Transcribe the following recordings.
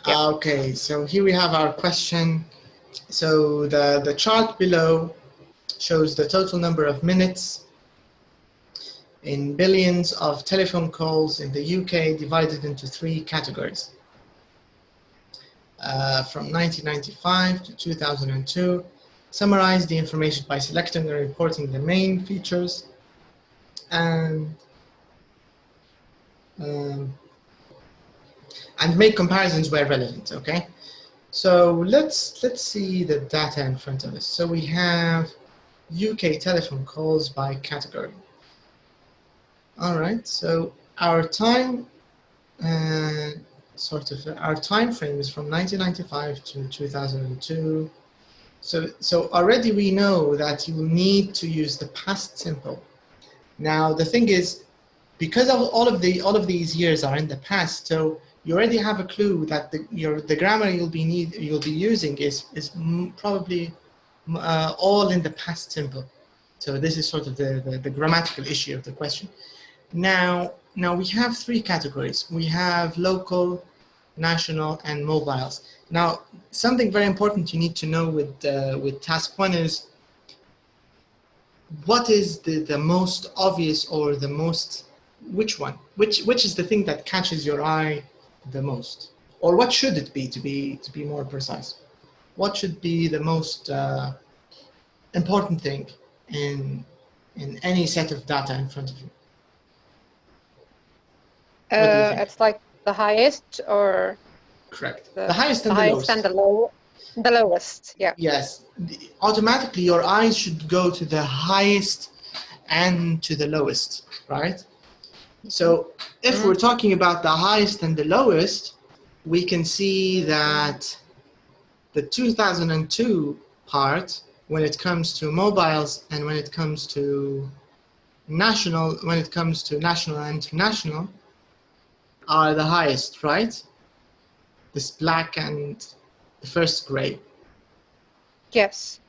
Yeah. Okay, so here we have our question. So the chart below shows the total number of minutes in billions of telephone calls in the UK divided into three categories. From 1995 to 2002, summarize the information by selecting and reporting the main features and make comparisons where relevant. Okay, so let's see the data in front of us. So we have UK telephone calls by category. All right, so our time our time frame is from 1995 to 2002. So already we know that you need to use the past simple. Now the thing is, because all of these years are in the past, so you already have a clue that the grammar you'll be using is probably all in the past simple. So this is sort of the grammatical issue of the question. Now we have three categories. We have local, national, and mobiles. Now, something very important you need to know with task one is what is the most obvious or the most, which one? Which is the thing that catches your eye the most? Or what should it be, to be more precise? What should be the most important thing in any set of data in front of you? What do you think? It's like the highest or Correct. The highest and the the highest lowest. and the lowest. Yeah. Yes. Automatically, your eyes should go to the highest and to the lowest, right? So if we're talking about the highest and the lowest, we can see that the 2002 part, when it comes to mobiles and when it comes to national and international, are the highest, right? This black and the first gray. Yes.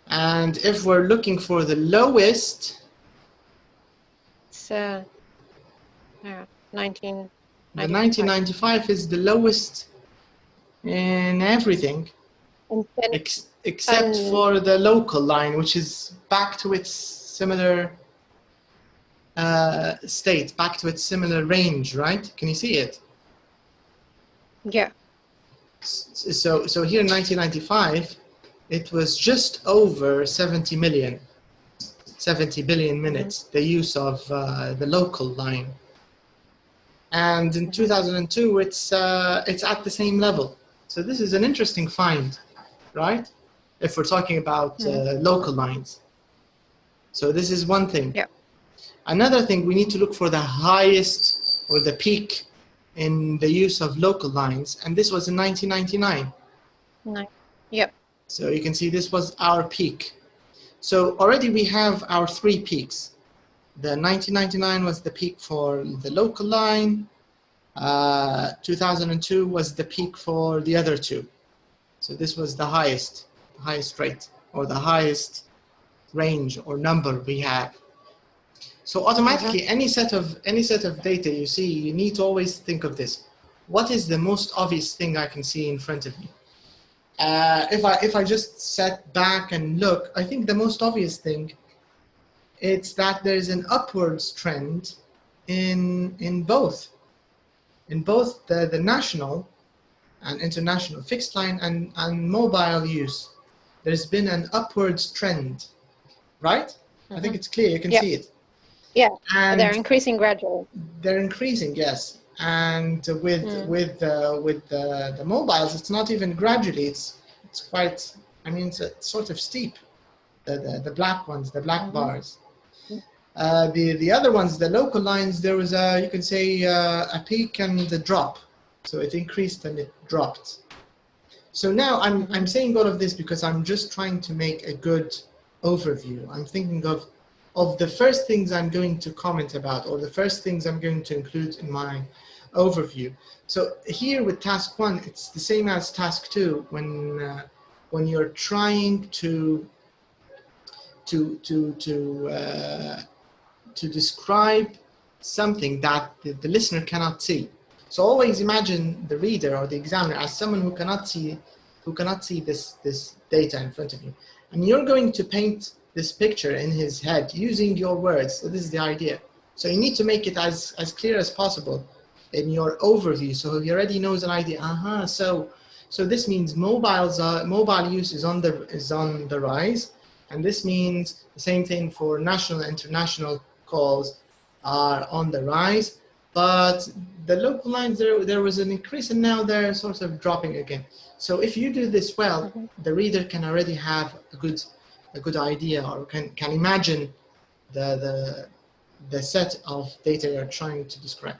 And if we're looking for the lowest, it's 1995. the 1995 is the lowest in everything, except for the local line, which is back to its similar state, back to its similar range, right? Can you see it? Yeah. So here in 1995, it was just over 70 billion minutes, the use of the local line. And in 2002, it's at the same level. So this is an interesting find, right? If we're talking about local lines. So this is one thing. Yeah. Another thing, we need to look for the highest or the peak in the use of local lines, and this was in 1999. Yep. So you can see this was our peak. So already we have our three peaks. The 1999 was the peak for the local line. 2002 was the peak for the other two. So this was the highest rate, or the highest range or number we have. So automatically, any set of data you see, you need to always think of this. What is the most obvious thing I can see in front of me? If I just sat back and look, I think the most obvious thing, it's that there's an upwards trend in both the national and international fixed line and mobile use. There's been an upwards trend, right? I think it's clear, you can see it. Yeah, and they're increasing gradually. They're increasing, yes. And with the mobiles, it's not even gradually. It's quite. I mean, it's sort of steep. The black ones, the black bars. The other ones, the local lines, there was you can say a peak and a drop. So it increased and it dropped. So now I'm saying all of this because I'm just trying to make a good overview. I'm thinking of the first things I'm going to comment about, or the first things I'm going to include in my overview. So here with task one, it's the same as task two when you're trying to describe something that the listener cannot see. So always imagine the reader or the examiner as someone who cannot see this data in front of you. And you're going to paint this picture in his head using your words. So this is the idea. So you need to make it as clear as possible in your overview, so he already knows an idea. So this means mobile use is on the rise, and this means the same thing for national and international calls are on the rise. But the local lines, there was an increase, and now they're sort of dropping again. So if you do this well, the reader can already have a good idea, or can imagine the set of data you're trying to describe.